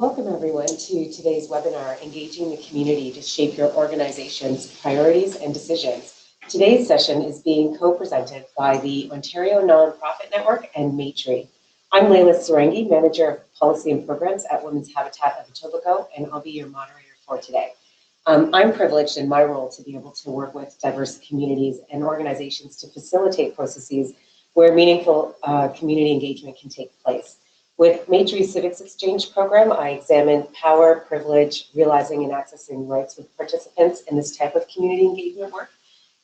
Welcome everyone to today's webinar, Engaging the Community to Shape Your Organization's Priorities and Decisions. Today's session is being co-presented by the Ontario Nonprofit Network and Maitree. I'm Leila Sarangi, Manager of Policy and Programs at Women's Habitat of Etobicoke, and I'll be your moderator for today. I'm privileged in my role to be able to work with diverse communities and organizations to facilitate processes where meaningful community engagement can take place. With Maitree's Civics Exchange program, I examine power, privilege, realizing and accessing rights with participants in this type of community engagement work.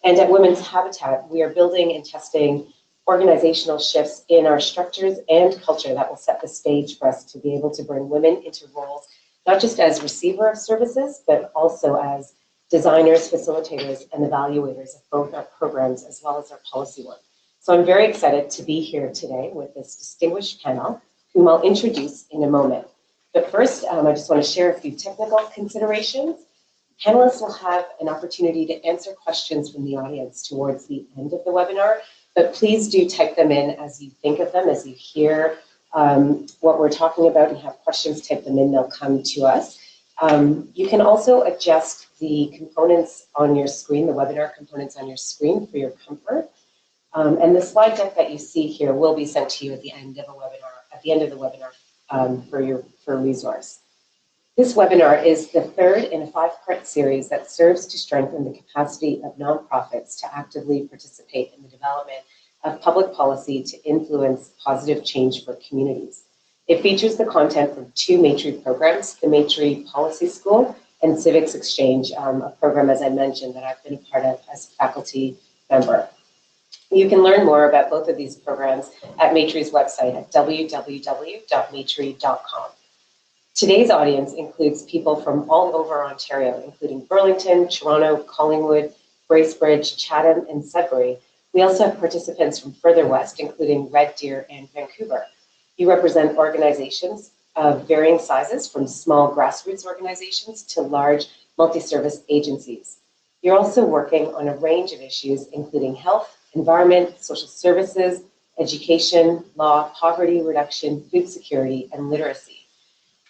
And at Women's Habitat, we are building and testing organizational shifts in our structures and culture that will set the stage for us to be able to bring women into roles, not just as receiver of services, but also as designers, facilitators, and evaluators of both our programs as well as our policy work. So I'm very excited to be here today with this distinguished panel, whom I'll introduce in a moment. But first, I just want to share a few technical considerations. Panelists will have an opportunity to answer questions from the audience towards the end of the webinar, but please do type them in as you think of them, as you hear what we're talking about and have questions, type them in, they'll come to us. You can also adjust the components on your screen, the webinar components on your screen for your comfort. And the slide deck that you see here will be sent to you at the end of the webinar for resource. This webinar is the third in a 5-part series that serves to strengthen the capacity of nonprofits to actively participate in the development of public policy to influence positive change for communities. It features the content from 2 Maitree programs, the Maitree Policy School and Civics Exchange, a program, as I mentioned, that I've been a part of as a faculty member. You can learn more about both of these programs at Maitree's website at www.maitree.com. Today's audience includes people from all over Ontario, including Burlington, Toronto, Collingwood, Bracebridge, Chatham, and Sudbury. We also have participants from further west, including Red Deer and Vancouver. You represent organizations of varying sizes, from small grassroots organizations to large multi-service agencies. You're also working on a range of issues, including health, environment, social services, education, law, poverty reduction, food security, and literacy.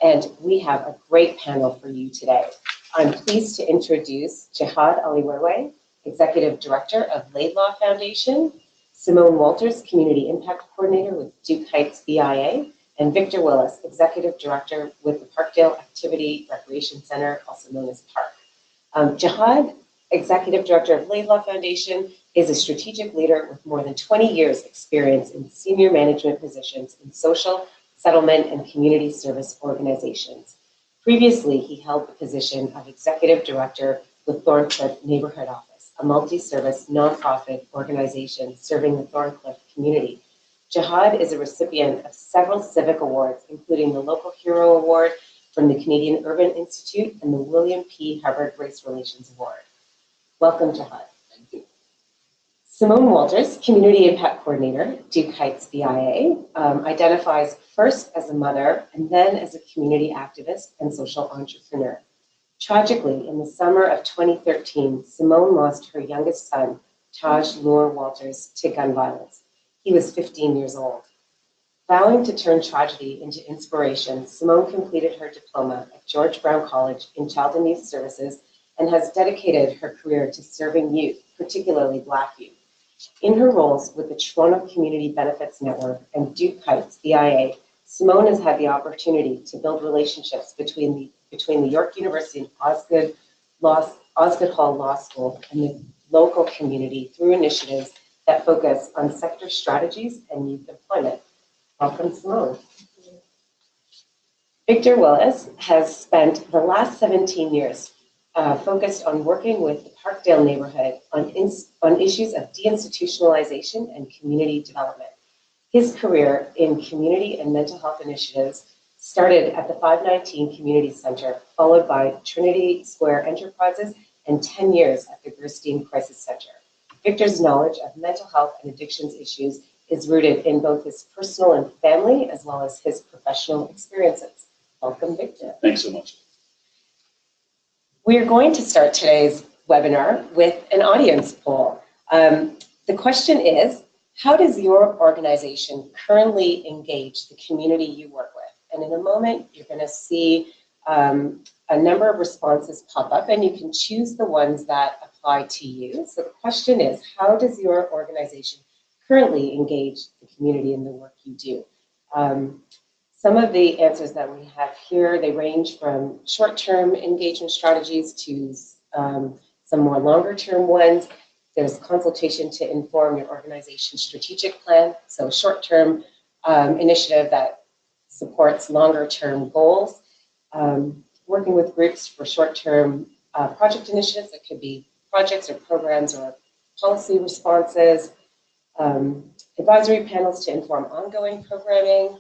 And we have a great panel for you today. I'm pleased to introduce Jihad Aliwewe, Executive Director of Laidlaw Foundation, Simone Walters, Community Impact Coordinator with Duke Heights BIA, and Victor Willis, Executive Director with the Parkdale Activity Recreation Center, also known as PARC. Jihad, Executive Director of Laidlaw Foundation, is a strategic leader with more than 20 years experience in senior management positions in social, settlement, and community service organizations. Previously, he held the position of Executive Director with Thorncliffe Neighborhood Office, a multi-service nonprofit organization serving the Thorncliffe community. Jihad is a recipient of several civic awards, including the Local Hero Award from the Canadian Urban Institute and the William P. Hubbard Race Relations Award. Welcome, Jihad. Thank you. Simone Walters, Community Impact Coordinator, Duke Heights BIA, identifies first as a mother and then as a community activist and social entrepreneur. Tragically, in the summer of 2013, Simone lost her youngest son, Taj Lure Walters, to gun violence. He was 15 years old. Vowing to turn tragedy into inspiration, Simone completed her diploma at George Brown College in Child and Youth Services and has dedicated her career to serving youth, particularly Black youth. In her roles with the Toronto Community Benefits Network and Duke Heights BIA, Simone has had the opportunity to build relationships between the York University and Osgoode Hall Law School and the local community through initiatives that focus on sector strategies and youth employment. Welcome, Simone. Victor Willis has spent the last 17 years focused on working with the Parkdale neighborhood on issues of deinstitutionalization and community development. His career in community and mental health initiatives started at the 519 Community Center, followed by Trinity Square Enterprises, and 10 years at the Gerstein Crisis Center. Victor's knowledge of mental health and addictions issues is rooted in both his personal and family, as well as his professional experiences. Welcome, Victor. Thanks so much. We are going to start today's webinar with an audience poll. The question is, how does your organization currently engage the community you work with? And in a moment, you're going to see a number of responses pop up, and you can choose the ones that apply to you. So the question is, how does your organization currently engage the community in the work you do? Some of the answers that we have here, they range from short-term engagement strategies to some more longer-term ones. There's consultation to inform your organization's strategic plan. So short-term initiative that supports longer-term goals. Working with groups for short-term project initiatives. That could be projects or programs or policy responses. Advisory panels to inform ongoing programming.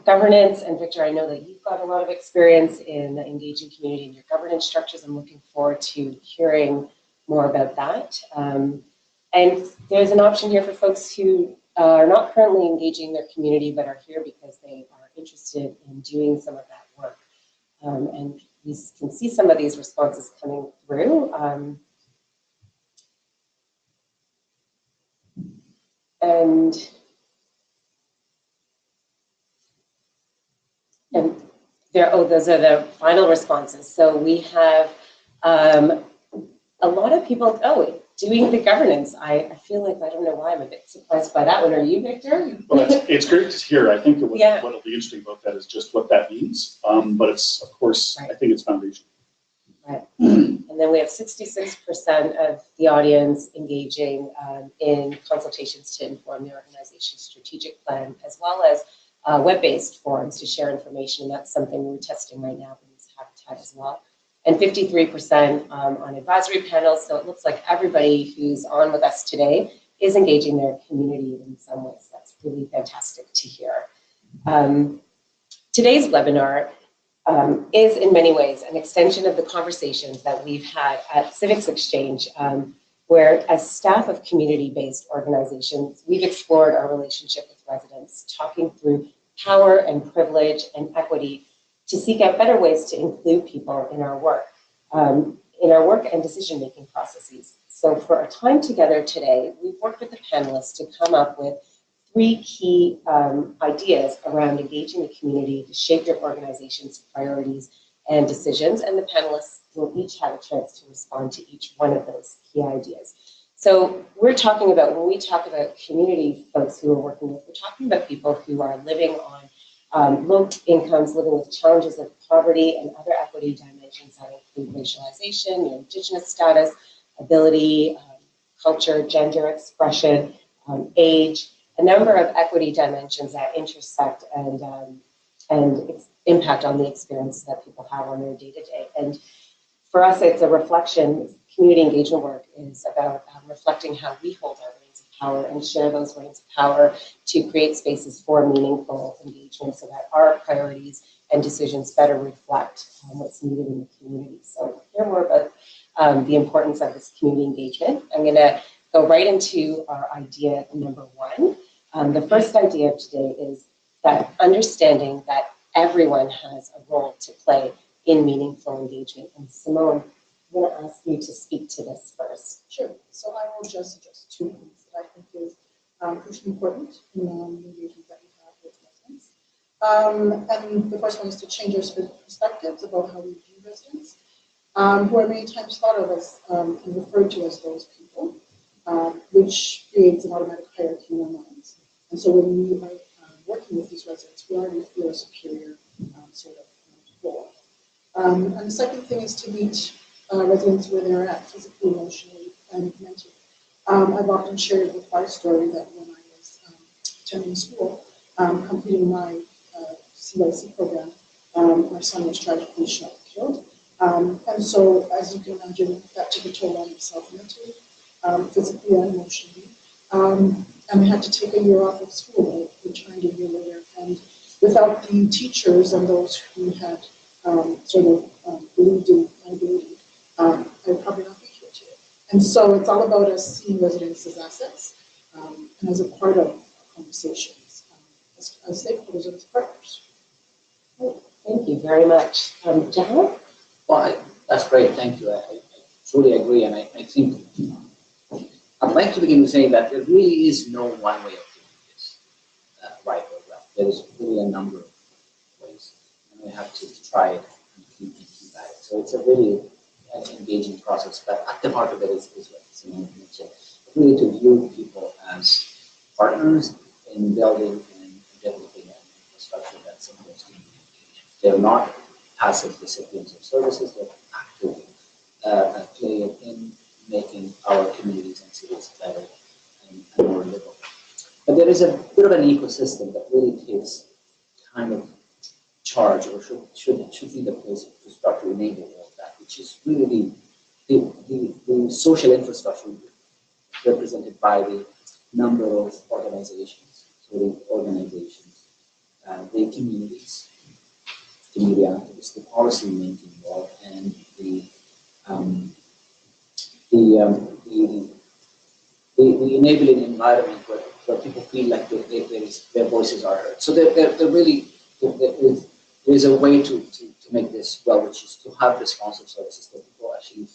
Governance, and Victor, I know that you've got a lot of experience in the engaging community in your governance structures. I'm looking forward to hearing more about that. And there's an option here for folks who are not currently engaging their community but are here because they are interested in doing some of that work. And we can see some of these responses coming through. And there, those are the final responses. So we have a lot of people, doing the governance. I feel like, I don't know why I'm a bit surprised by that one. Are you, Victor? Well, it's great to hear. I think what'll be interesting about that is just what that means. But it's, of course, right. I think it's foundational. Right. And then we have 66% of the audience engaging in consultations to inform the organization's strategic plan, as well as web-based forums to share information. And that's something we're testing right now in this Habitat as well. And 53% on advisory panels. So it looks like everybody who's on with us today is engaging their community in some ways. That's really fantastic to hear. Today's webinar is in many ways an extension of the conversations that we've had at Civics Exchange, where as staff of community-based organizations, we've explored our relationship with residents, talking through power and privilege and equity to seek out better ways to include people in our work and decision-making processes. So for our time together today, we've worked with the panelists to come up with 3 key ideas around engaging the community to shape your organization's priorities and decisions, and the panelists will each have a chance to respond to each one of those key ideas. So we're talking about, when we talk about community folks who we're working with, we're talking about people who are living on low incomes, living with challenges of poverty and other equity dimensions that include racialization, Indigenous status, ability, culture, gender expression, age, a number of equity dimensions that intersect and impact on the experiences that people have on their day-to-day. And for us, it's a reflection. Community engagement work is about reflecting how we hold our reins of power and share those reins of power to create spaces for meaningful engagement so that our priorities and decisions better reflect what's needed in the community. So hear more about the importance of this community engagement. I'm going to go right into our idea number 1. The first idea of today is that understanding that everyone has a role to play in meaningful engagement. And Simone, I'm going to ask you to speak to this first. Sure. So I will just address 2 points that I think is crucially important in the engagement that we have with residents. And the first one is to change our perspectives about how we view residents, who are many times thought of as and referred to as those people, which creates an automatic hierarchy in our minds. And so when we are working with these residents, we already feel a superior sort of role. And the second thing is to meet residents where they're at, physically, emotionally, and mentally. I've often shared with my story that when I was attending school, completing my CYC program, my son was tragically shot and killed. And so, as you can imagine, that took a toll on myself mentally, physically, and emotionally. And I had to take a year off of school. I returned a year later, and without the teachers and those who had believed in my ability, I would probably not be here today. And so it's all about us seeing residents as assets and as a part of conversations, as stakeholders and as partners. Thank you very much. John? Well, that's great. Thank you. I truly agree. And I think I'd like to begin with saying that there really is no one way of doing this right or left. There is really a number of to try it and keep at it. So it's a really engaging process, but at the heart of it is what Simone mentioned, really to view people as partners in building and developing an infrastructure that supports community engagement. They're not passive recipients of services, they're active players in making our communities and cities better and more livable. But there is a bit of an ecosystem that really takes kind of charge, or should be the place to start to enable all of that, which is really the social infrastructure represented by the number of organizations. So the organizations, the communities, community activists, the policy making world, and the enabling environment where people feel like their voices are heard. So they're really, there is a way to make this well, which is to have responsive services that people actually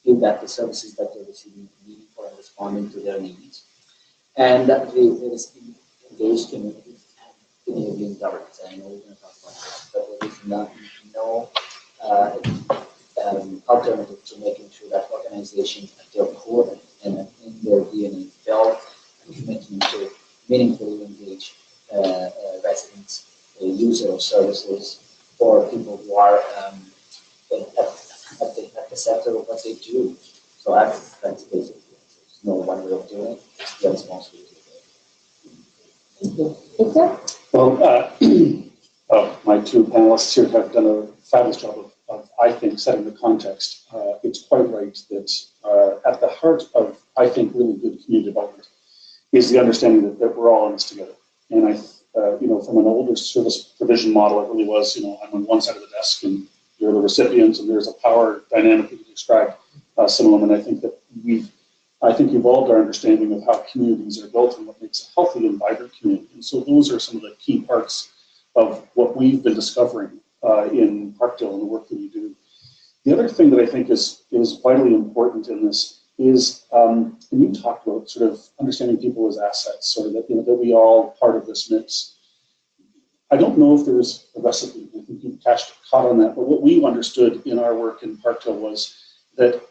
feel that the services that they're receiving are meaningful and responding to their needs. And that there is engaged communities and enabling governance. And I know we're going to talk about this, but there is no alternative to making sure that organizations at their core and in their DNA build a commitment to meaningfully engage residents, user of services, or people who are at the center of what they do. So that's basically it. There's no one way of doing it. It's the responsibility of it. Victor? Well, my two panelists here have done a fabulous job of I think, setting the context. It's quite right that at the heart of, I think, really good community development is the understanding that we're all in this together. And from an older service provision model, it really was, I'm on one side of the desk and you're the recipient, and there's a power dynamic that you described, Simone. And I think that we've evolved our understanding of how communities are built and what makes a healthy and vibrant community. And so those are some of the key parts of what we've been discovering in Parkdale and the work that we do. The other thing that I think is vitally important in this is, and you talked about sort of understanding people as assets, sort of that, that we all part of this mix. I don't know if there's a recipe. I think you caught on that. But what we understood in our work in Parkdale was that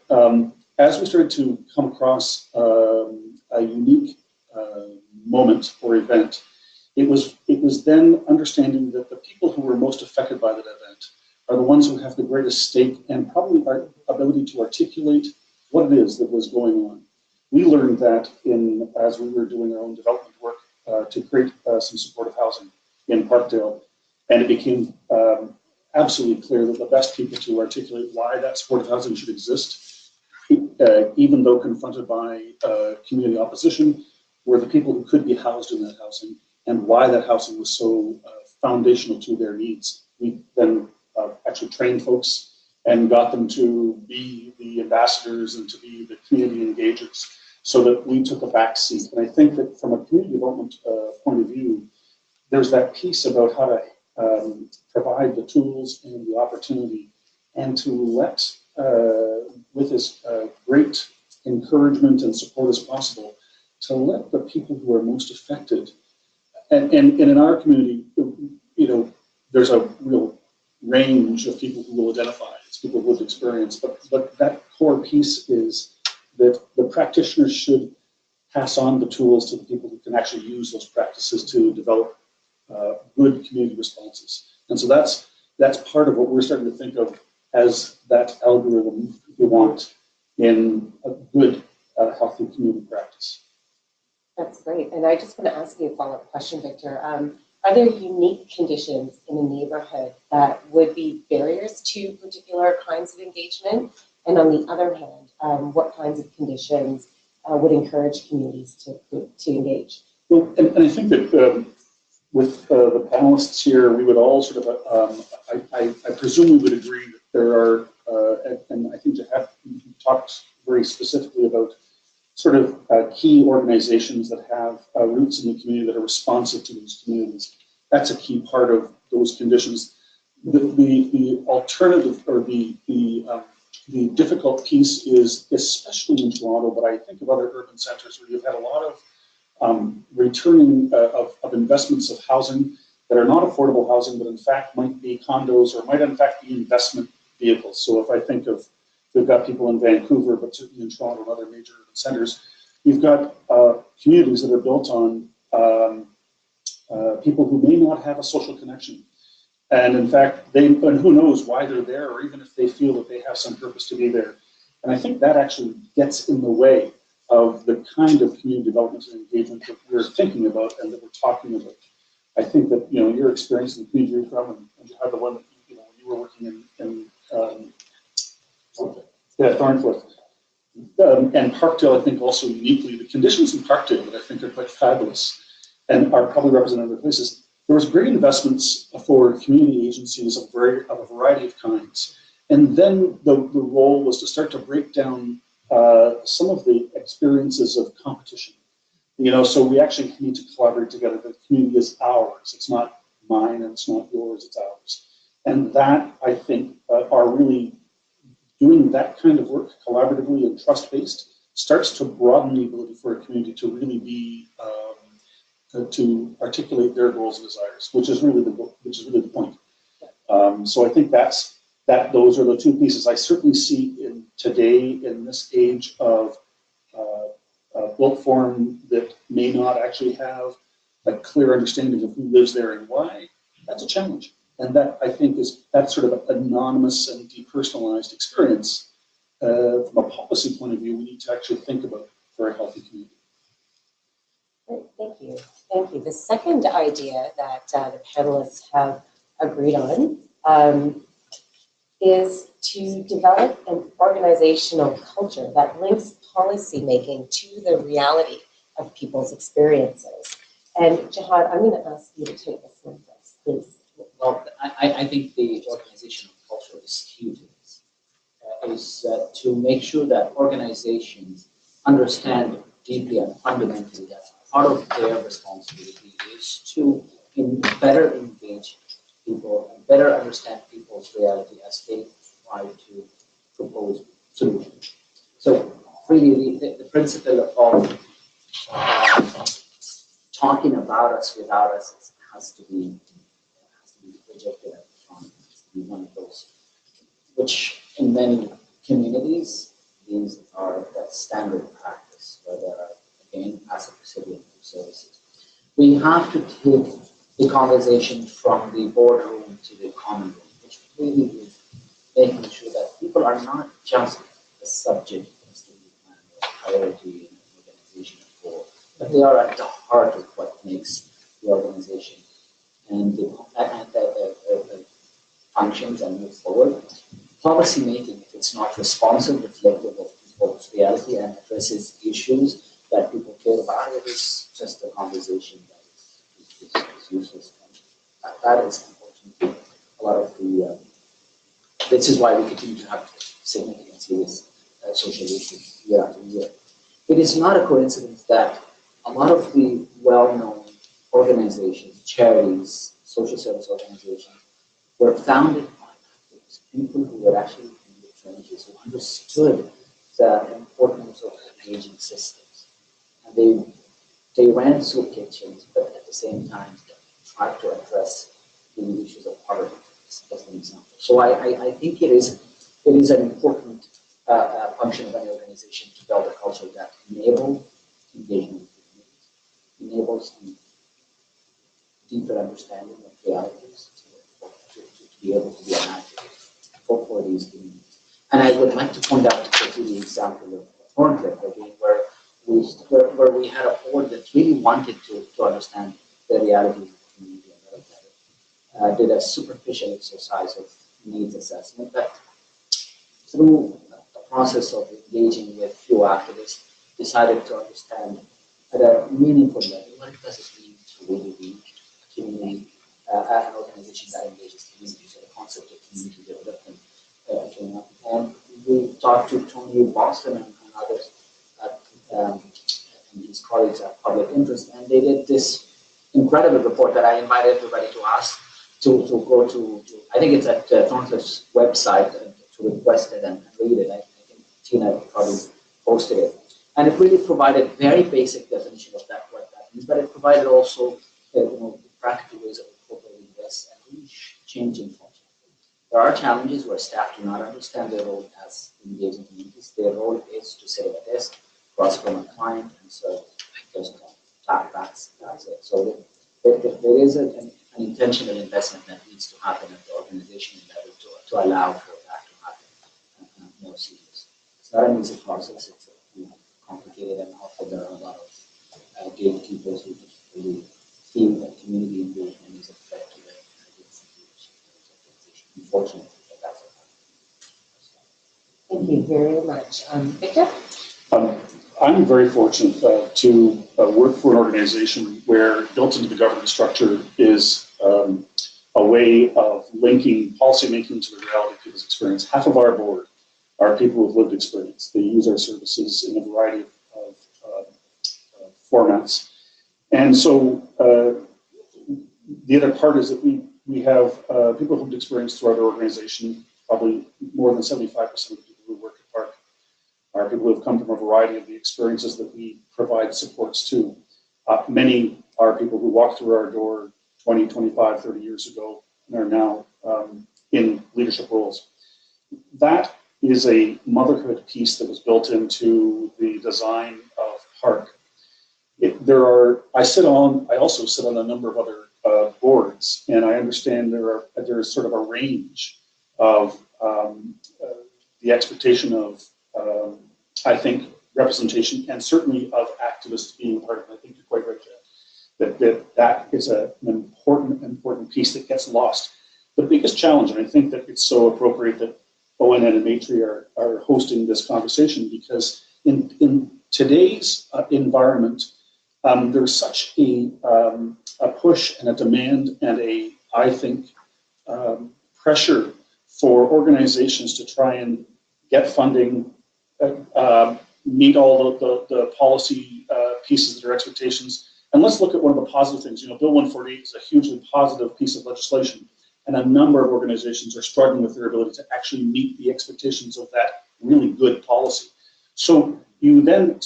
as we started to come across a unique moment or event, it was then understanding that the people who were most affected by that event are the ones who have the greatest stake and probably our ability to articulate what it is that was going on. We learned that as we were doing our own development work to create some supportive housing in Parkdale, and it became absolutely clear that the best people to articulate why that supportive housing should exist, even though confronted by community opposition, were the people who could be housed in that housing, and why that housing was so foundational to their needs. We then actually trained folks and got them to be the ambassadors and to be the community engagers, so that we took a back seat. And I think that from a community development point of view, there's that piece about how to provide the tools and the opportunity, and to let, with as great encouragement and support as possible, to let the people who are most affected, and in our community, there's a real range of people who will identify as people with experience, but that core piece is that the practitioners should pass on the tools to the people who can actually use those practices to develop good community responses. And so that's part of what we're starting to think of as that algorithm we want in a good, healthy community practice. That's great. And I just want to ask you a follow-up question, Victor. Are there unique conditions in a neighborhood that would be barriers to particular kinds of engagement? And on the other hand, what kinds of conditions would encourage communities to engage? Well, and I think that with the panelists here, we would all sort of, I presume we would agree that there are, and I think to have talked very specifically about sort of key organizations that have roots in the community that are responsive to those communities. That's a key part of those conditions. The alternative, or the difficult piece is, especially in Toronto, but I think of other urban centers where you've had a lot of returning of investments of housing that are not affordable housing, but in fact might be condos or might in fact be investment vehicles. So if I think of, we've got people in Vancouver, but certainly in Toronto and other major urban centers, you've got communities that are built on people who may not have a social connection. And in fact, and who knows why they're there, or even if they feel that they have some purpose to be there. And I think that actually gets in the way of the kind of community development and engagement that we're thinking about and that we're talking about. I think that, your experience in the community you're from, and you had the one that, when you were working in Thorncliffe, and Parkdale, I think also uniquely, the conditions in Parkdale that I think are quite fabulous and are probably represented in other places. There was great investments for community agencies of a variety of kinds. And then the role was to start to break down some of the experiences of competition. So we actually need to collaborate together. The community is ours. It's not mine and it's not yours, it's ours. And that, I think, are really doing that kind of work collaboratively and trust-based starts to broaden the ability for a community to really be, to articulate their goals and desires, which is really the point. So I think those are the two pieces I certainly see today in this age of built form that may not actually have a clear understanding of who lives there and why. That's a challenge. And that, I think, is that sort of anonymous and depersonalized experience. From a policy point of view, we need to actually think about for a healthy community. Great, thank you. Thank you. The second idea that the panelists have agreed on is to develop an organizational culture that links policymaking to the reality of people's experiences. And Jihad, I'm going to ask you to take this one first, please. Well, I think the organizational culture is key to this. Is to make sure that organizations understand deeply and fundamentally that part of their responsibility is to better engage people and better understand people's reality as they try to propose solutions. So really the principle of talking about us without us has to be projected at the front. It has to be one of those, which in many communities, these are the standard practice, where there are, again, as a recipient of services. We have to take the conversation from the boardroom to the common room, which really is making sure that people are not just the subject of the priority and organization for, but they are at the heart of what makes the organization and the functions and move forward. Policy making, if it's not responsive, reflective of people's reality and addresses issues that people care about, it is just a conversation that is useless. And that is unfortunately a lot of the, this is why we continue to have significant serious social issues year after year. It is not a coincidence that a lot of the well-known organizations, charities, social service organizations were founded by activists, people who were actually in the trenches, who understood the importance of engaging systems. And they ran soup kitchens, but at the same time tried to address the issues of poverty, as an example. So I think it is an important function of any organization to build a culture that enables engagement, enables deeper understanding of realities, to be able to be an advocate for these communities. And I would like to point out the example of Thorncliffe again, where we had a board that really wanted to understand the realities of the community a little better. Did a superficial exercise of needs assessment, but through a process of engaging with few activists, decided to understand at a meaningful level what does it mean to really be a community, an organization that engages communities. So the concept of community development came up, and we talked to Tony Boston and others and his colleagues at Public Interest, and they did this incredible report that I invite everybody to ask to go to. I think it's at Thorncliffe's website to request it and read it. I think Tina probably posted it. And it really provided very basic definition of what that means, but it provided also practical ways of incorporating changing function. There are challenges where staff do not understand their role as engaging communities. Their role is to sit at a desk, cross from a client, and so just that's it. So there is an intentional investment that needs to happen at the organization level to allow for that to happen more seriously. It's not an easy process. It's complicated, and often there are a lot of gatekeepers who just really feel that community engagement is a threat to their organization. Unfortunately, but that's a Thank you very much. Victor? I'm very fortunate to work for an organization where built into the governance structure is a way of linking policymaking to the reality of people's experience. Half of our board are people with lived experience. They use our services in a variety of formats. And so the other part is that we have people with lived experience throughout our organization. Probably more than 75% of the people who work at Park are people who have come from a variety of the experiences that we provide supports to. Many are people who walked through our door 20, 25, 30 years ago and are now in leadership roles. That is a motherhood piece that was built into the design of Park. I also sit on a number of other boards, and I understand there is sort of a range of the expectation of I think representation, and certainly of activists being part of it. I think you're quite right, Jeff, that is an important piece that gets lost. The biggest challenge, and I think that it's so appropriate that ONN and Maitri are hosting this conversation, because in today's environment, there's such a push and a demand and I think, pressure for organizations to try and get funding, meet all the policy pieces that are expectations. And let's look at one of the positive things. Bill 148 is a hugely positive piece of legislation, and a number of organizations are struggling with their ability to actually meet the expectations of that really good policy. So you then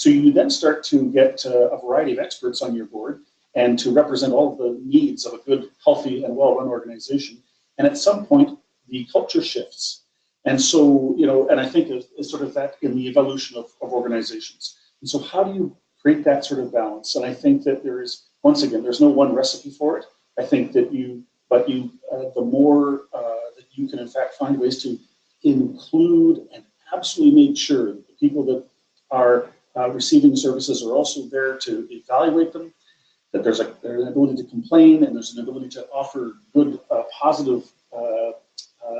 start to get a variety of experts on your board and to represent all of the needs of a good, healthy, and well-run organization. And at some point, the culture shifts. And so, and I think it's sort of that in the evolution of organizations. And so how do you create that sort of balance? And I think that once again, there's no one recipe for it. I think that the more that you can in fact find ways to include and absolutely make sure that the people that are receiving services are also there to evaluate them, that there's an ability to complain, and there's an ability to offer good, positive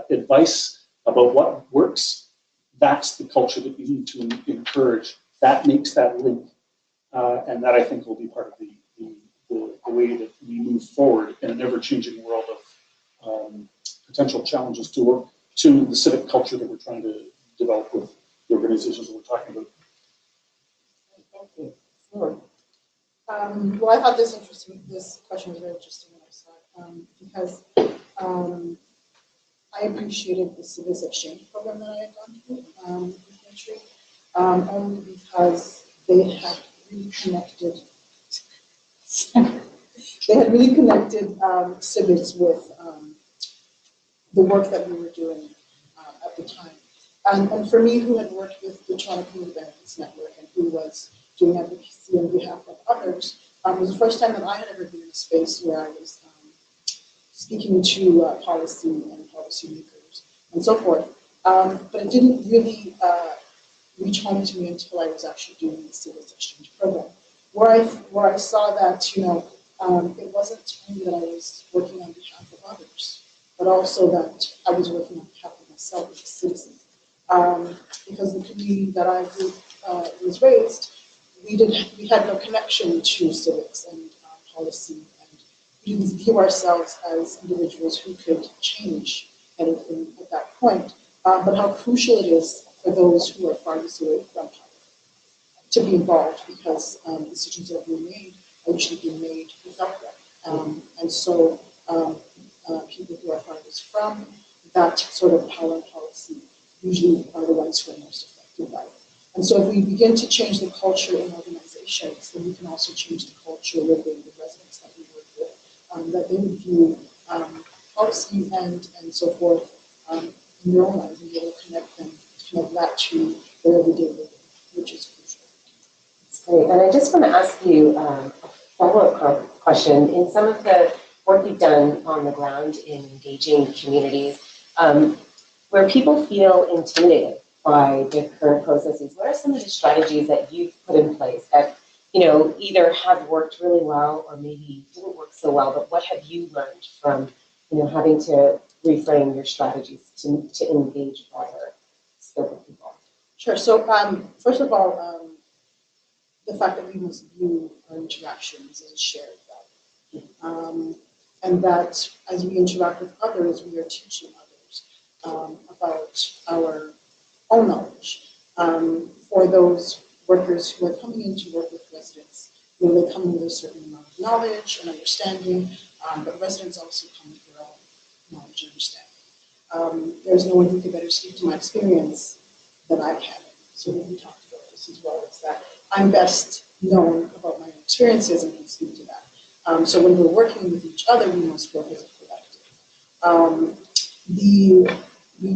advice about what works. That's the culture that you need to encourage. That makes that link, and that I think will be part of the way that we move forward in an ever-changing world of potential challenges to the civic culture that we're trying to develop with the organizations that we're talking about. Thank you. Sure. Well, I thought this question was very interesting when I saw it, because I appreciated the civics exchange program that I had gone through with Maitri, only because they had really connected civics with the work that we were doing at the time. And for me, who had worked with the Toronto Community Benefits Network and who was doing advocacy on behalf of others, it was the first time that I had ever been in a space where I was speaking to policy and policymakers and so forth. But it didn't really reach home to me until I was actually doing the civics exchange program, where I saw that it wasn't only that I was working on behalf of others, but also that I was working on behalf of myself as a citizen. Because the community that I was raised, we had no connection to civics and policy, and we didn't view ourselves as individuals who could change anything at that point. But how crucial it is for those who are farthest away from power to be involved, because decisions that are being made are usually being made without them. And so people who are farthest from that sort of power and policy usually are the ones who are most affected by it. And so if we begin to change the culture in organizations, then we can also change the culture within the residents that we work with, that they would view policy and so forth in their own lives and be able to connect that to their everyday living, which is crucial. That's great. And I just want to ask you a follow-up question. In some of the work you've done on the ground in engaging communities, where people feel intimidated by the current processes, what are some of the strategies that you've put in place that, you know, either have worked really well or maybe didn't work so well, but what have you learned from, you know, having to reframe your strategies to engage a broader scope of people? Sure. So first of all, the fact that we must view our interactions as a shared value. And that as we interact with others, we are teaching others about our own knowledge. For those workers who are coming in to work with residents, you know, they come with a certain amount of knowledge and understanding, but residents also come with their own knowledge and understanding. There's no one who could better speak to my experience than I can. So we talked about this as well, is that I'm best known about my experiences and can speak to that. So when we're working with each other, we must work as a collective.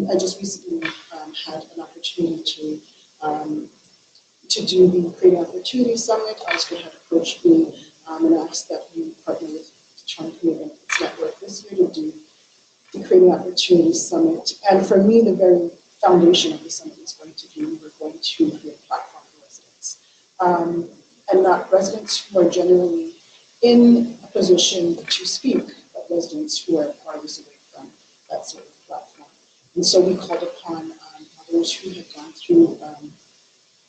I just recently had an opportunity to do the Creating Opportunity Summit. Oscar had approached me and asked that we partner with Toronto Community Network this year to do the Creating Opportunity Summit. And for me, the very foundation of the summit is going to be, we're going to create a platform for residents. And not residents who are generally in a position to speak, but residents who are farthest away from that sort of platform. And so we called upon others who had gone through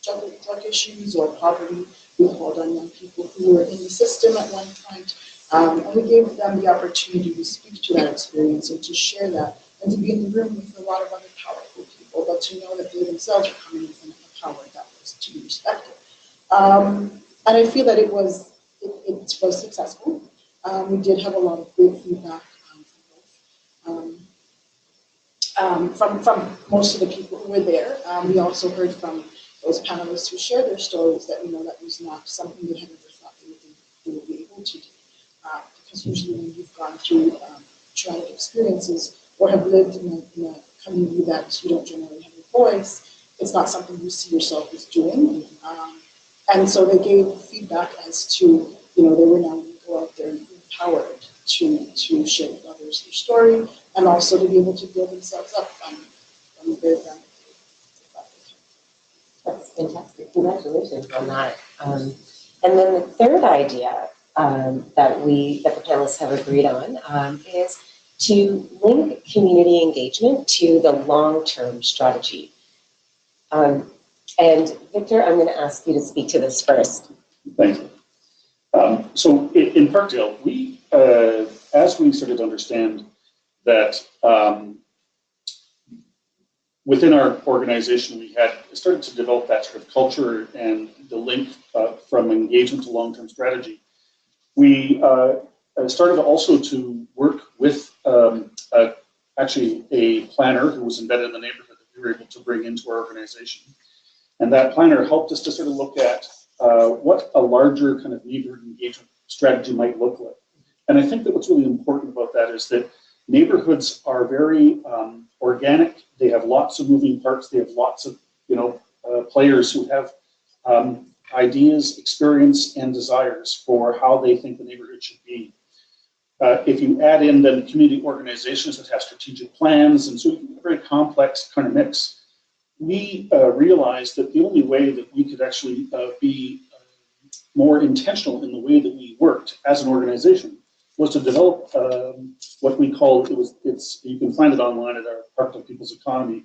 drug issues or poverty. We called on young people who were in the system at one point, and we gave them the opportunity to speak to that experience and to share that, and to be in the room with a lot of other powerful people, but to know that they themselves are coming from a power that was to be respected. And I feel that it was successful. We did have a lot of great feedback from most of the people who were there. We also heard from those panelists who shared their stories that, you know, that was not something they had ever thought they would be able to do. Because usually when you've gone through traumatic experiences or have lived in a community that you don't generally have a voice, it's not something you see yourself as doing. And so they gave feedback as to, you know, they were now going to go out there and be empowered to share with others their story, and also to be able to build themselves up from the very ground. That's fantastic. Congratulations on that. And then the third idea that the panelists have agreed on is to link community engagement to the long-term strategy. And Victor, I'm going to ask you to speak to this first. Thank you. So in Parkdale, we, as we started to understand that within our organization, we had started to develop that sort of culture and the link from engagement to long-term strategy. We started also to work with actually a planner who was embedded in the neighborhood that we were able to bring into our organization. And that planner helped us to sort of look at what a larger kind of neighborhood engagement strategy might look like. And I think that what's really important about that is that neighborhoods are very organic. They have lots of moving parts. They have lots of, you know, players who have ideas, experience, and desires for how they think the neighborhood should be. If you add in then community organizations that have strategic plans, and so a very complex kind of mix, we realized that the only way that we could actually be more intentional in the way that we worked as an organization was to develop what we call, you can find it online at our Parkdale People's Economy,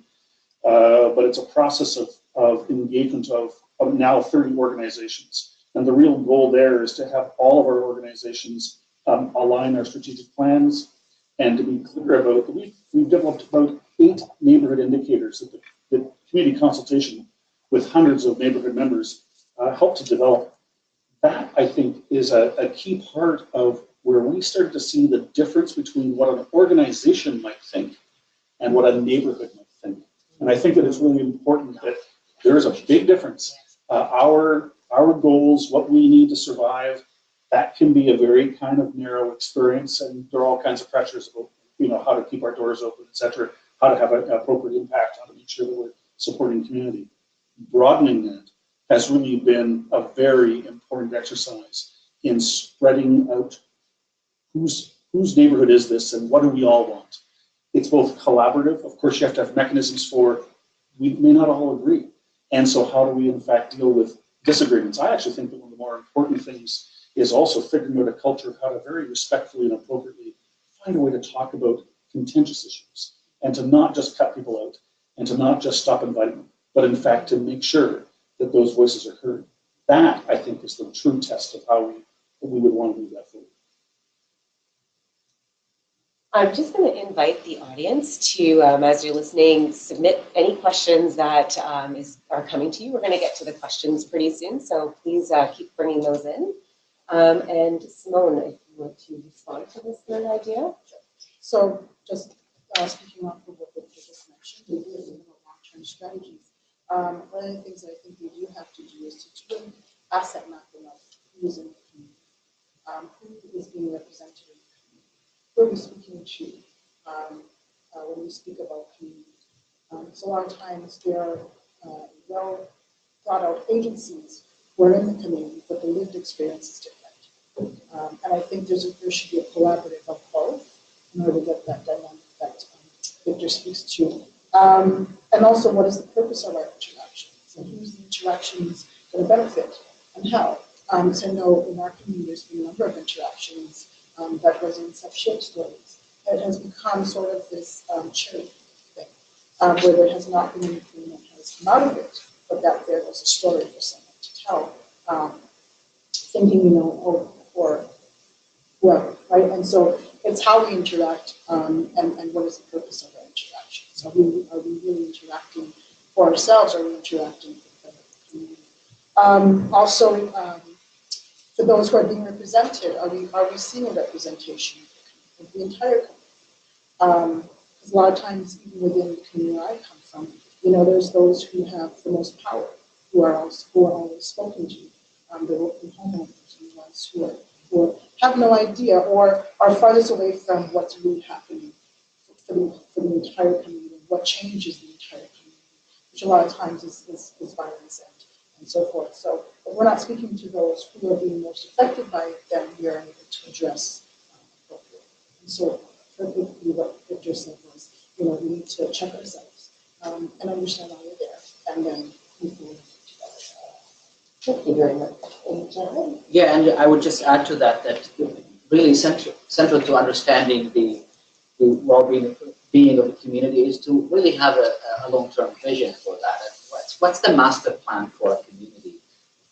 but it's a process of engagement of now 30 organizations. And the real goal there is to have all of our organizations align our strategic plans, and to be clear about that we've developed about 8 neighborhood indicators that the community consultation with hundreds of neighborhood members helped to develop. That, I think, is a key part of where we started to see the difference between what an organization might think and what a neighborhood might think. And I think that it's really important that there is a big difference. Our goals, what we need to survive, that can be a very kind of narrow experience, and there are all kinds of pressures about, you know, how to keep our doors open, et cetera, how to have an appropriate impact, how to make sure that we're supporting the community. Broadening that has really been a very important exercise in spreading out whose neighborhood is this and what do we all want. It's both collaborative. Of course, you have to have mechanisms for, we may not all agree. And so how do we in fact deal with disagreements? I actually think that one of the more important things is also figuring out a culture of how to very respectfully and appropriately find a way to talk about contentious issues and to not just cut people out and to not just stop inviting them, but in fact to make sure that those voices are heard. That, I think, is the true test of how we would want to move that forward. I'm just going to invite the audience to, as you're listening, submit any questions that are coming to you. We're going to get to the questions pretty soon, so please keep bringing those in. And Simone, if you want to respond to this third idea. So just speaking off of what Victor just mentioned, we do think about long-term strategies. One of the things that I think we do have to do is to do asset mapping of who's in the community, who is being represented in the community, who are we speaking to when we speak about community. So a lot of times there are well thought out agencies who are in the community, but the lived experience is different. And I think there should be a collaborative of both in order to get that dynamic that Victor speaks to. And also, what is the purpose of our interactions? And who's the interactions going to benefit and how? So I know in our community there's been a number of interactions that residents have shared stories. It has become sort of this cherry thing, where there has not been anything that has come out of it, but that there was a story for someone to tell, thinking, or whoever, right? And so it's how we interact and what is the purpose of our interactions. Are we really interacting for ourselves, or are we interacting for the community? Also, for those who are being represented, are we seeing a representation of the entire community? Because a lot of times, even within the community I come from, there's those who have the most power, who are always spoken to, the local homeowners, and the ones who have no idea or are farthest away from what's really happening for the entire community, what changes the entire community, which a lot of times is violence and so forth. So if we're not speaking to those who are being most affected by it, then we are able to address appropriately. And so perfectly what Victor said was, we need to check ourselves and understand why we're there, and then move forward together. Thank you very much. Yeah, and I would just add to that really central to understanding the well-being of the community is to really have a long-term vision for that. And what's the master plan for a community,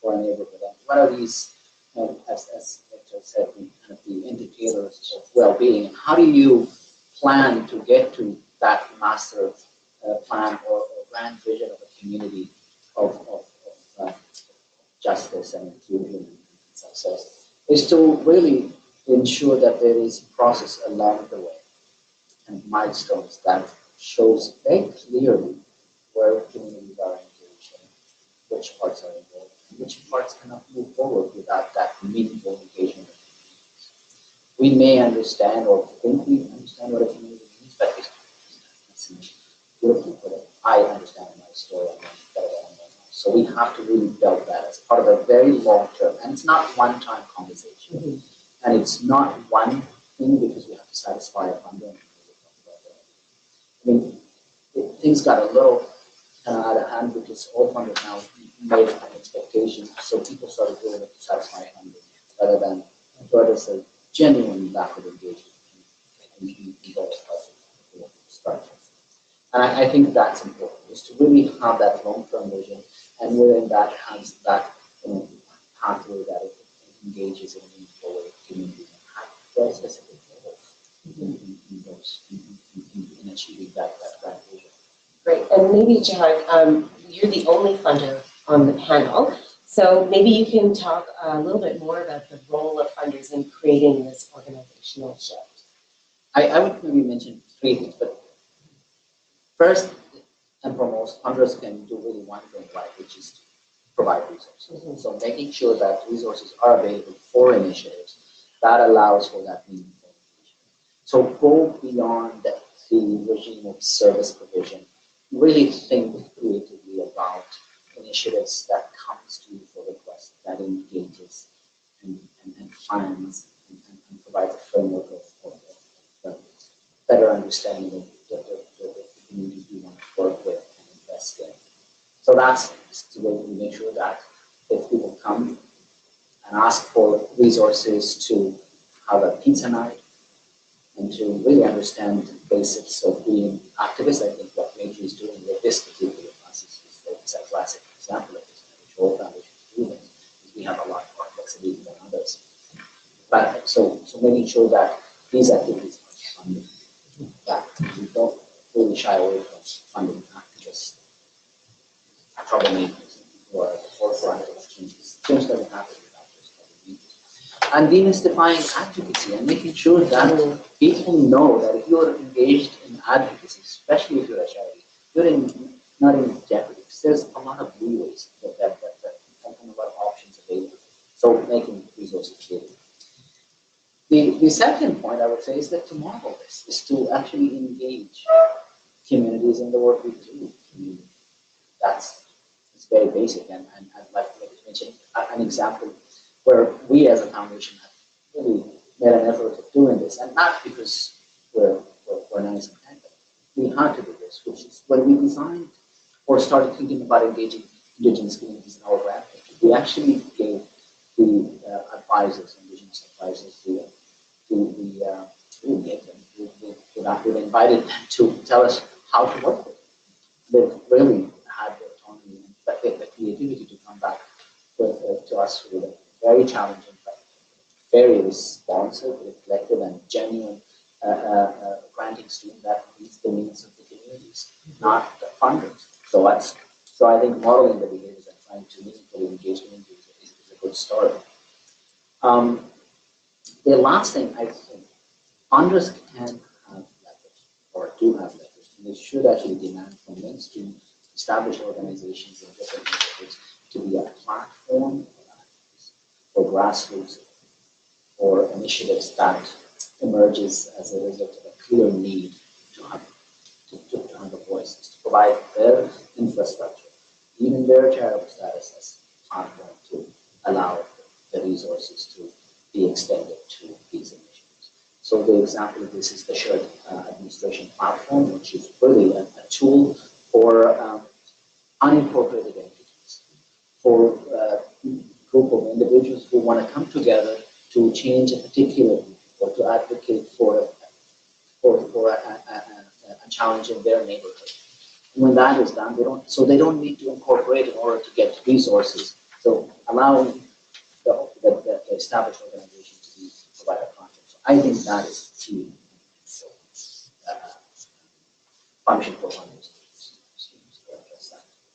for a neighborhood? And what are these, as Victor said, the indicators of well-being? How do you plan to get to that master plan or grand vision of a community of justice and inclusion and success? Is to really ensure that there is a process along the way and milestones that shows very clearly where communities are engaged and which parts are involved and which parts cannot move forward without that meaningful engagement. We may understand or think we understand what a community means, but it's beautiful, but I understand my story and better than anyone else. So we have to really build that as part of a very long term, and it's not one-time conversation. Mm-hmm. And it's not one thing because we have to satisfy a funder. I mean, things got a little out of hand because all funders now made an expectation, so people started doing it to satisfy funding rather than there's a genuine lack of engagement in those types of structures. And I think that's important, is to really have that long-term vision, and within that has that pathway that it engages in a meaningful way with community and have very specific goals in achieving that grand vision. Great, and maybe Gerard, you're the only funder on the panel, so maybe you can talk a little bit more about the role of funders in creating this organizational shift. I would maybe mention three things, but first and foremost, funders can do really one thing right, which is to provide resources. Mm-hmm. So making sure that resources are available for initiatives that allows for that meaningful engagement. So go beyond the regime of service provision. Really think creatively about initiatives that comes to you for request, that engages and finds and provides a framework of better understanding of the community you want to work with and invest in. So that's the way we make sure that if people come and ask for resources to have a pizza night and to really understand the basics of being activists, I think what Major is doing with this particular process is a classic example of this, which all foundations do this. We have a lot more flexibility than others. But so making sure that these activities are funded, that we don't really shy away from funding activists, troublemakers, who are at the forefront of changes. Change doesn't happen without those troublemakers. And demystifying advocacy and making sure that people know that if you're engaged in advocacy, especially if you're a charity, you're not in jeopardy. There's a lot of leeways that and a lot of options available. So making resources available. The second point I would say is that to model this is to actually engage communities in the work we do. It's very basic, and I'd like to mention an example where we as a foundation have really made an effort of doing this, and not because we're nice and kind, but we had to do this, which is when we designed or started thinking about engaging Indigenous communities in our grant, we actually gave the advisors, Indigenous advisors, we invited them to tell us how to work with it. They really had the autonomy and the creativity to come back to us with a very challenging, but very responsive, reflective, and genuine granting stream that meets the needs of the communities, not the funders. So I think modeling the behaviors and trying to meaningfully engage communities is a good start. The last thing I think, funders can have leverage, or do have leverage, and they should actually demand from mainstream established organizations in different neighborhoods to be a platform for grassroots or initiatives that emerges as a result of a clear need to have a voice, to provide their infrastructure, even their charitable status as platform to allow the resources to be extended to these initiatives. So the example of this is the shared administration platform, which is really a tool for unincorporated entities, for a group of individuals who want to come together to change a particular or to advocate for a challenge in their neighborhood. And when that is done, they don't need to incorporate in order to get resources. So allowing the established organization to provide a platform. So I think that is key. So, function for funders.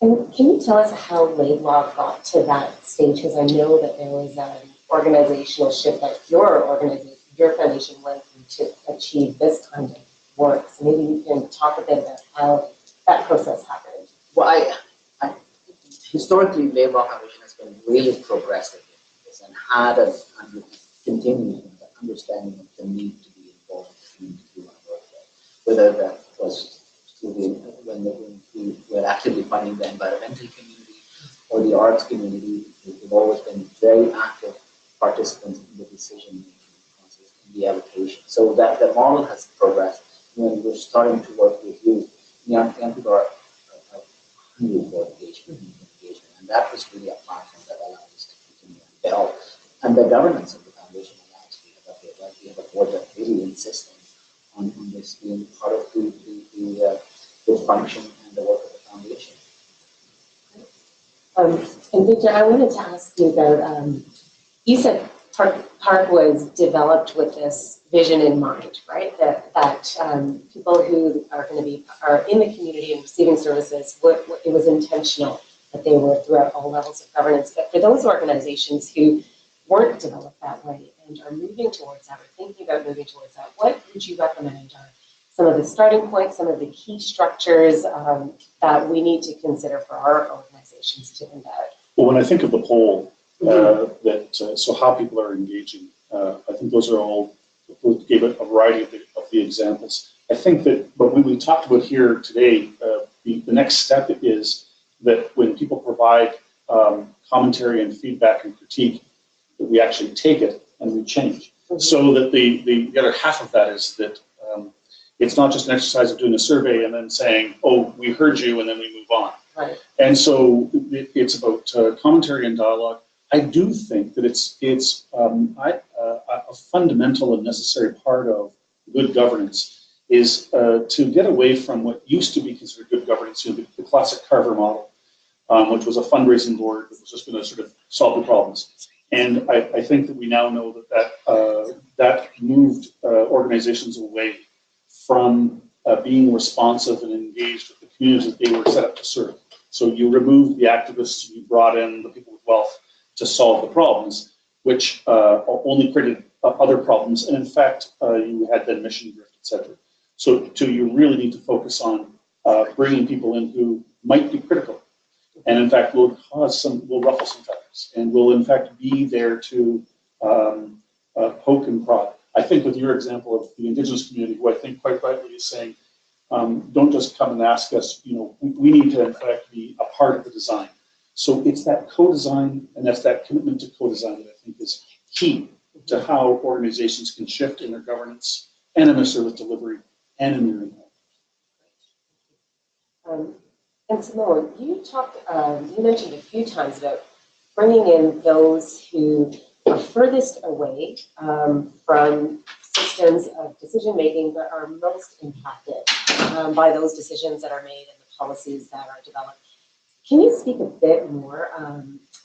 And can you tell us how Laidlaw got to that stage? Because I know that there was an organizational shift that your foundation went through to achieve this kind of work. So maybe you can talk a bit about how that process happened. Well, I historically, Laidlaw Foundation has been really progressive in this and had and continues an understanding of the need to be involved in the community we want to work with, whether that was when we were actively funding the environmental community or the arts community. We've always been very active participants in the decision-making process and the allocation. So that the model has progressed. When we're starting to work with youth, young people are hungry for engagement, and that was really a platform that allowed us to continue and build. And the governance of the foundation allows we have a board that really insists on this being part of the function and the work of the foundation. And Victor, I wanted to ask you about, you said Park was developed with this vision in mind, right? That people who are in the community and receiving services, it was intentional that they were throughout all levels of governance. But for those organizations who weren't developed that way and are moving towards that or thinking about moving towards that, what would you recommend are some of the starting points, some of the key structures that we need to consider for our organizations to embed? Well, when I think of the poll, so how people are engaging, I think those are all, gave it a variety of the examples. I think that what we talked about here today, the next step is that when people provide commentary and feedback and critique, that we actually take it and we change. So that the other half of that is that it's not just an exercise of doing a survey and then saying, oh, we heard you, and then we move on. Right. And so it's about commentary and dialogue. I do think that it's a fundamental and necessary part of good governance is to get away from what used to be considered good governance, the classic Carver model, which was a fundraising board that was just going to sort of solve the problems. And I think that we now know that moved organizations away from being responsive and engaged with the communities that they were set up to serve. So you removed the activists, you brought in the people with wealth to solve the problems, which only created other problems. And in fact, you had then mission drift, et cetera. So you really need to focus on bringing people in who might be critical, and in fact will ruffle some feathers, and will in fact be there to poke and prod. I think with your example of the Indigenous community, who I think quite rightly is saying, don't just come and ask us, we need to in fact be a part of the design. So it's that co-design, and that's that commitment to co-design that I think is key to how organizations can shift in their governance and in their service delivery and in their impact. And Simone, you mentioned a few times about bringing in those who are furthest away from systems of decision making, but are most impacted by those decisions that are made and the policies that are developed. Can you speak a bit more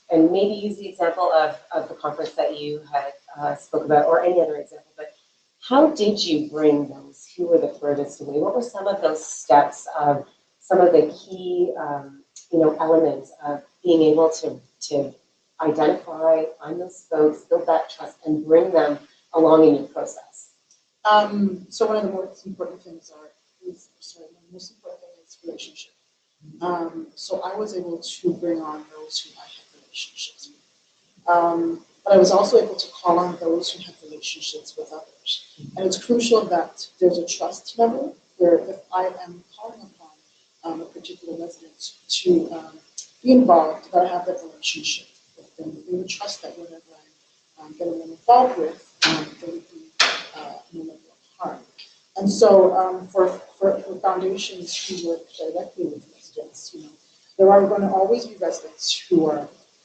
and maybe use the example of the conference that you had spoke about, or any other example, but how did you bring those who were the furthest away? What were some of those steps of some of the key elements of being able to identify, find those folks, build that trust, and bring them along in your process? So one of the most important things is relationship. So I was able to bring on those who I had relationships with. But I was also able to call on those who have relationships with others. And it's crucial that there's a trust level where if I am calling upon a particular resident to be involved, that I have that relationship with them. They would trust that whatever I'm getting them involved with, there would be no level of harm. And so for foundations who work directly with residents, there are going to always be residents who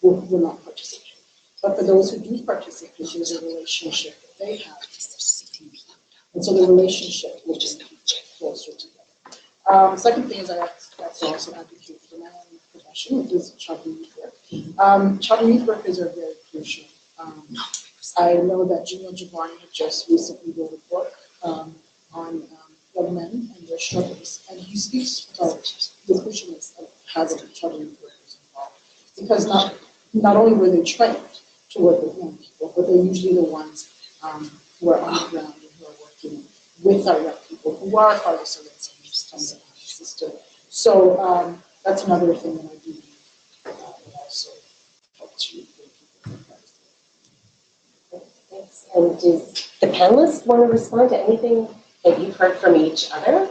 will not participate. But for those who do participate, there's a relationship that they have. And so the relationship will just be closer together. Second thing is I also advocate for my own profession, which is child and youth work. Child and youth workers are very crucial. I know that Gino Giovanni had just recently wrote a book on young men and their struggles, and he speaks about the crucialness of having child and youth workers involved, because not only were they trained to work with young people, but they're usually the ones who are on the ground and who are working with our young people who are part of the system. So that's another thing that I do that also helps you. Thanks. And does the panelists want to respond to anything that you've heard from each other?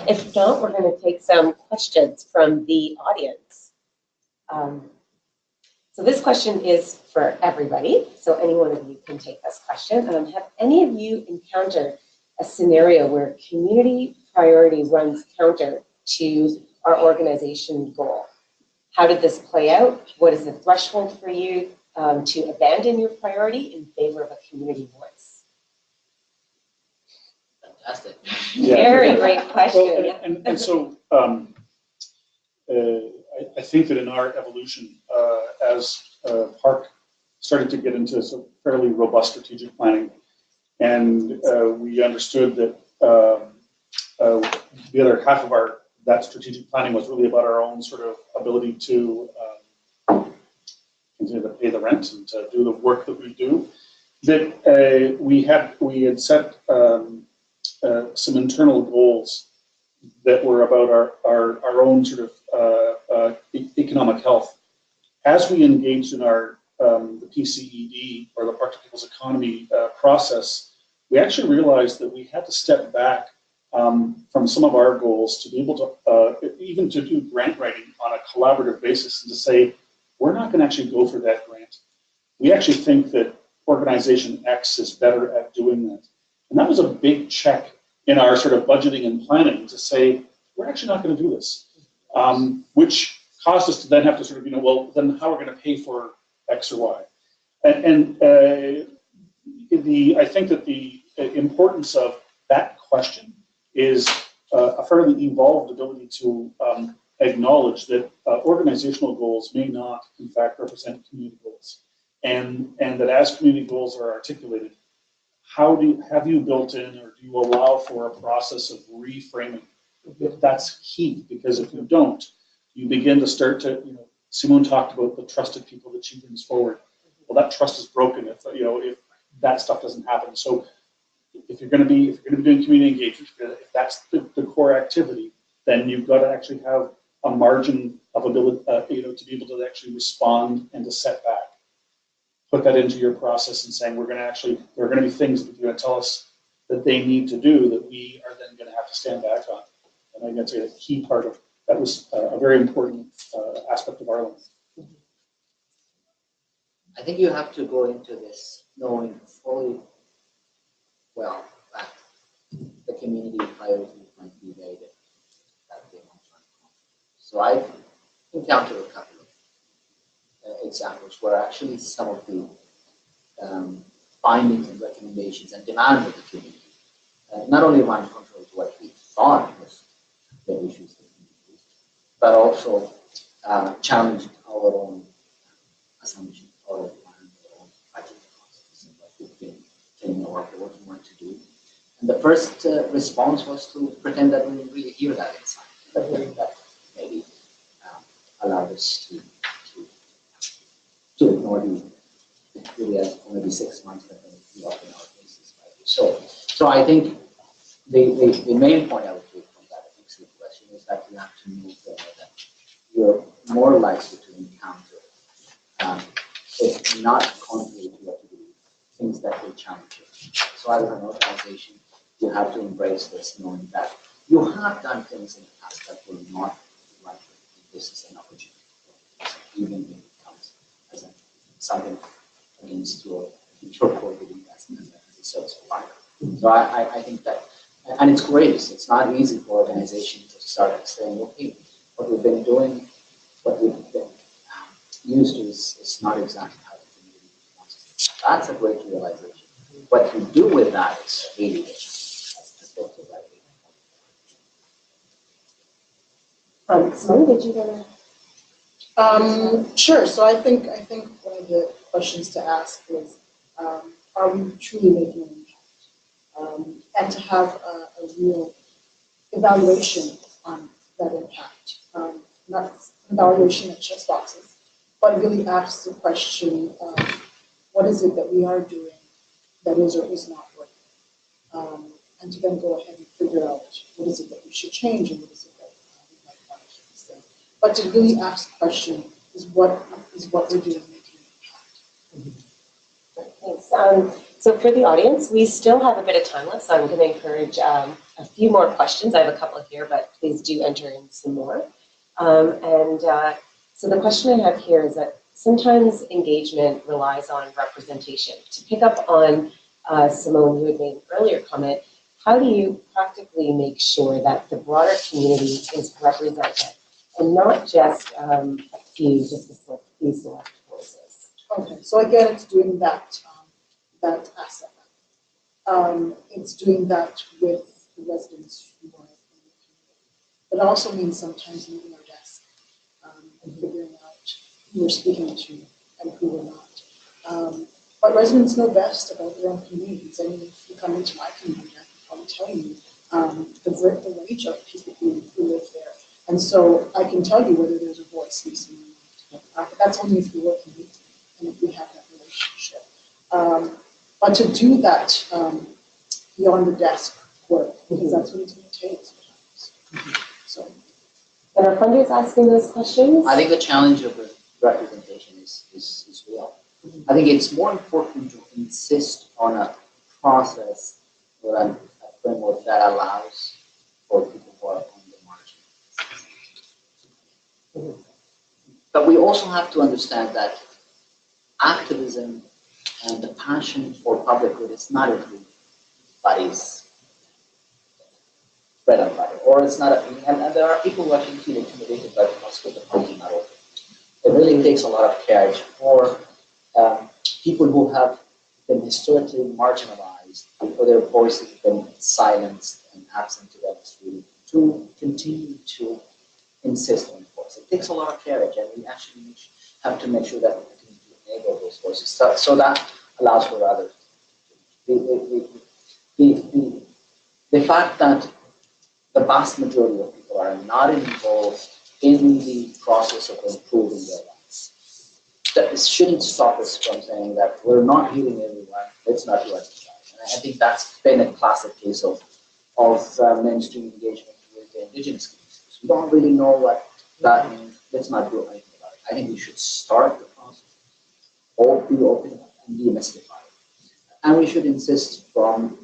If not, we're going to take some questions from the audience. So this question is for everybody, so any one of you can take this question. Have any of you encountered a scenario where community priority runs counter to our organization goal? How did this play out? What is the threshold for you to abandon your priority in favor of a community voice? Fantastic. Yeah. Very great question. Well, and so I think that in our evolution, as Park started to get into some fairly robust strategic planning, and we understood that the other half of that strategic planning was really about our own sort of ability to continue to pay the rent and to do the work that we do, that we had set some internal goals that were about our own sort of economic health. As we engaged in our the PCED, or the Park to People's Economy process, we actually realized that we had to step back from some of our goals to be able to, even to do grant writing on a collaborative basis and to say, we're not going to actually go for that grant. We actually think that organization X is better at doing that. And that was a big check in our sort of budgeting and planning to say, we're actually not going to do this, which caused us to then have to sort of, well, then how are we going to pay for X or Y? And I think that the importance of that question is a fairly evolved ability to acknowledge that organizational goals may not, in fact, represent community goals. And that as community goals are articulated, have you built in, or do you allow for a process of reframing? That's key, because if you don't, you begin to start to, Simone talked about the trusted people that she brings forward. Well, that trust is broken if that stuff doesn't happen. So if you're going to be doing community engagement, if that's the core activity, then you've got to actually have a margin of ability, to be able to actually respond and to set back. Put that into your process and saying, there are going to be things that you're going to tell us that they need to do that we are then going to have to stand back on. And I think that's a key part of, that was a very important aspect of our life. I think you have to go into this knowing fully well that the community priorities might be very different that they want to accomplish. So I've encountered a couple of examples where actually some of the findings and recommendations and demands of the community not only run contrary to what we thought was the issues that we used, but also challenged our own assumptions or our own budget process and what we've been telling our board we want to do. And the first response was to pretend that we didn't really hear that inside, that maybe allowed us to ignore the really as for maybe 6 months that they up in our faces. Right? So I think the main point I would take from that excellent question is that you have to know that you're more likely to encounter, if not contrary to what you do, things that will challenge you. So as an organization, you have to embrace this, knowing that you have done things in the past that were not likely. This is an opportunity, even if it comes as something against your core belief as a service provider. So I think that, and it's courageous. It's not easy for organizations to start saying, okay, what we've been doing, what we've been used to is not exactly how the community wants it. That's a great realization. What you do with that is really different. Simone, did you want to? Sure. So I think one of the questions to ask is, are we truly making an impact? And to have a real evaluation on that impact. Not evaluation that checks boxes, but really asks the question, what is it that we are doing that is or is not working? And to then go ahead and figure out what is it that we should change and what is it that we might want to keep the same. But to really ask the question, is what we're doing making an impact? Thanks. So for the audience, we still have a bit of time left, so I'm going to encourage a few more questions. I have a couple here, but please do enter in some more. So the question I have here is that sometimes engagement relies on representation. To pick up on Simone, you had made an earlier comment, how do you practically make sure that the broader community is represented and not just a few, just a few select voices? Okay, so again, it's doing that aspect. It's doing that with the residents who are in the community. It also means sometimes moving our desk and figuring out who we're speaking to and who we're not. But residents know best about their own communities. I mean, if you come into my community, I can probably tell you the range of people who live there. And so I can tell you whether there's a voice missing or not. But that's only if we work in it and if we have that relationship. But to do that beyond the desk work, because that's what it's going to take sometimes. So, And are funders asking those questions? I think the challenge of representation is real. I think it's more important to insist on a process or a framework that allows for people who are on the margin. But we also have to understand that activism and the passion for public good is not everybody's bread and butter, or it's not and there are people who actually feel intimidated by the prospect of being not open. It really takes a lot of courage for people who have been historically marginalized, or their voices have been silenced and absent to them to continue to insist on voice. It takes a lot of courage, and we actually have to make sure that we continue to enable those voices. So that allows for others. The fact that the vast majority of people are not involved in the process of improving their lives, that shouldn't stop us from saying that we're not healing everyone, let's not do it. And I think that's been a classic case of mainstream engagement with the indigenous communities. We don't really know what that means, let's not do anything about it. I think we should start the process, or be open and demystify it. And we should insist from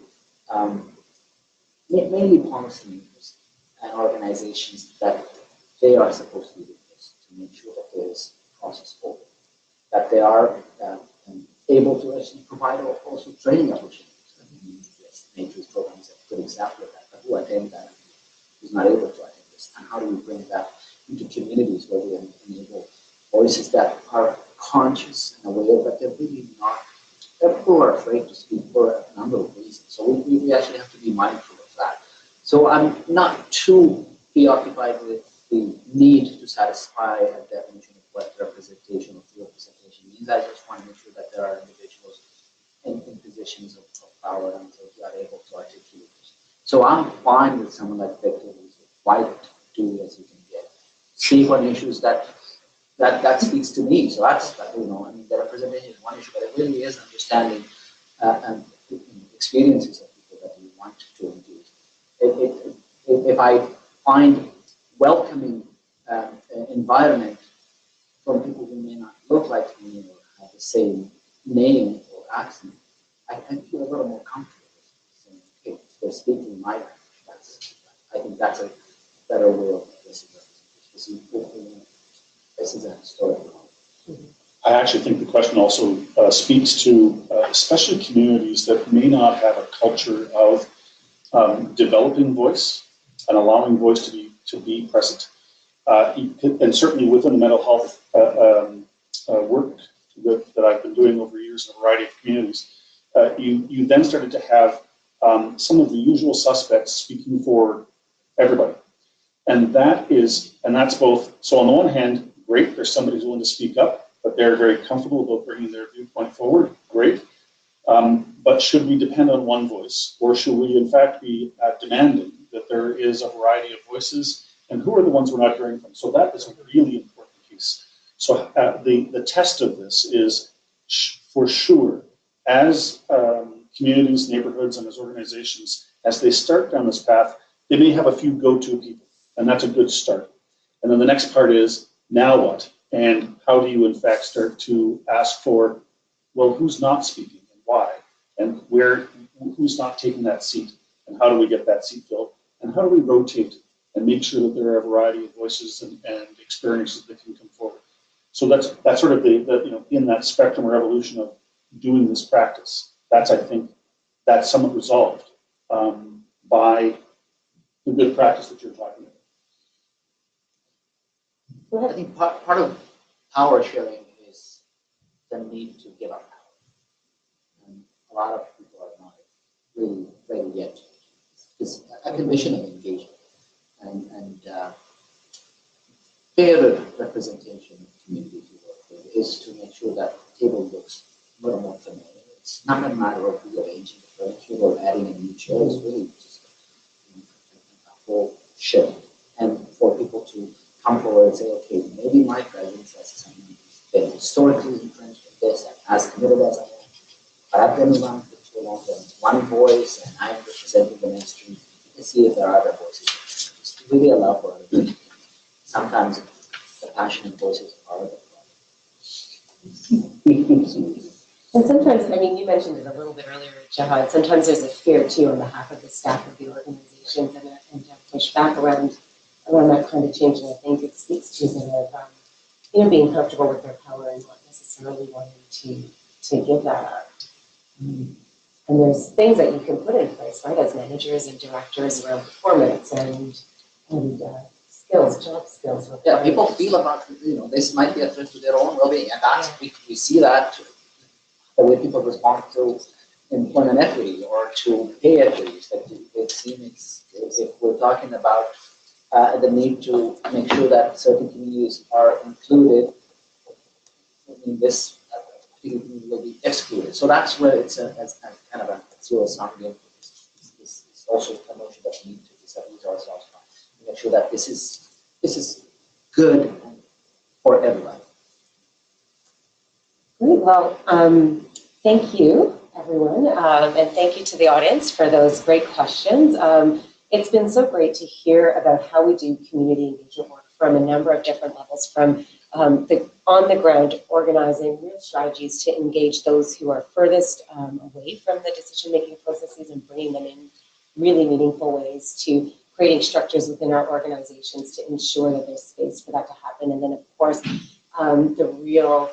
mainly policymakers and organizations that they are supposed to be doing this to make sure that there is a process forward, that they are able to actually provide also training opportunities. I mean, yes, Nature's program is a good example of that, but who attend that is not able to attend this, and how do we bring that into communities where we enable voices that are conscious and aware, but they're really not, people are afraid to speak for a number of reasons. So we actually have to be mindful of that. So I'm not too preoccupied with the need to satisfy a definition of what representation or true representation means. I just want to make sure that there are individuals in positions of power and so they are able to articulate this. So I'm fine with someone like Victor who's quite do as you can get. Speak on issues that speaks to me. So that's, you know, I mean, the representation is one issue, but it really is understanding and experiences of people that you want to engage. If I find welcoming environment from people who may not look like me or have the same name or accent, I feel a little more comfortable saying, okay, they're speaking my language. I think that's a better way of addressing representation. This is a historical. I actually think the question also speaks to especially communities that may not have a culture of developing voice and allowing voice to be present. And certainly within the mental health work that I've been doing over years in a variety of communities, you then started to have some of the usual suspects speaking for everybody. And that's both, so on the one hand, great, there's somebody who's willing to speak up, but they're very comfortable about bringing their viewpoint forward, great. But should we depend on one voice, or should we in fact be demanding that there is a variety of voices, and who are the ones we're not hearing from? So that is a really important piece. So the test of this is, for sure, as communities, neighborhoods, and as organizations, as they start down this path, they may have a few go-to people, and that's a good start. And then the next part is, now what? And how do you in fact start to ask for, well, who's not speaking and why? And who's not taking that seat? And how do we get that seat filled? And how do we rotate and make sure that there are a variety of voices and experiences that can come forward? So that's sort of the you know, in that spectrum or evolution of doing this practice. That's, I think, that's somewhat resolved by the good practice that you're talking about. I think part of power sharing is the need to give up power. And a lot of people are not really ready yet. It's a condition of engagement and fair representation of communities you work with is to make sure that the table looks a little more familiar. It's not a matter of rearranging the furniture or adding a new chair. It's really just a whole shift. And for people to come forward and say, okay, maybe my presence as someone who's been historically entrenched in this and as committed as I am, but I've been around for too long, and one voice, and I'm representing the mainstream. You can see if there are other voices. Just really allow for other voices. Sometimes the passionate voices are the problem. And sometimes, I mean, you mentioned it a little bit earlier, Jihad, sometimes there's a fear too on behalf of the staff of the organizations and pushback around that kind of change. And I think it speaks to the, being comfortable with their power and not necessarily wanting to give that up. And there's things that you can put in place, right, as managers and directors around performance and skills, job skills. Yeah, people feel about, this might be a threat to their own well-being, and that's, we see that the way people respond to employment equity or to pay equities, that it seems if we're talking about the need to make sure that certain communities are included, in this will be excluded. So that's where it's as kind of a zero-sum game. It's also a notion that we need to disabuse ourselves from, to make sure that this is good for everybody. Great. Well, thank you, everyone, and thank you to the audience for those great questions. It's been so great to hear about how we do community engagement work from a number of different levels, from the on-the-ground organizing real strategies to engage those who are furthest away from the decision-making processes and bringing them in really meaningful ways, to creating structures within our organizations to ensure that there's space for that to happen. And then, of course, the real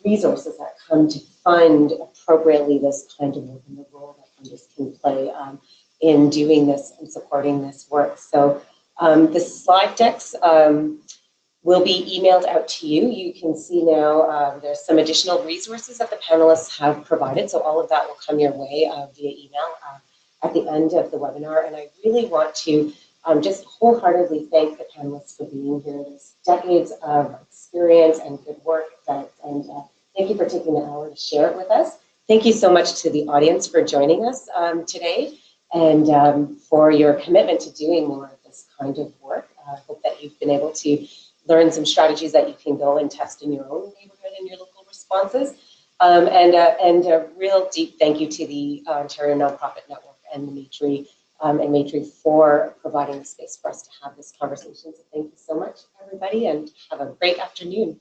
resources that come to fund appropriately this kind of work and the role that funders can play in doing this and supporting this work. So the slide decks will be emailed out to you. You can see now there's some additional resources that the panelists have provided. So all of that will come your way via email at the end of the webinar. And I really want to just wholeheartedly thank the panelists for being here. There's decades of experience and good work, and thank you for taking the hour to share it with us. Thank you so much to the audience for joining us today, and for your commitment to doing more of this kind of work. I hope that you've been able to learn some strategies that you can go and test in your own neighborhood and your local responses. And a real deep thank you to the Ontario Nonprofit Network and the Maitrey for providing the space for us to have this conversation. So thank you so much, everybody, and have a great afternoon.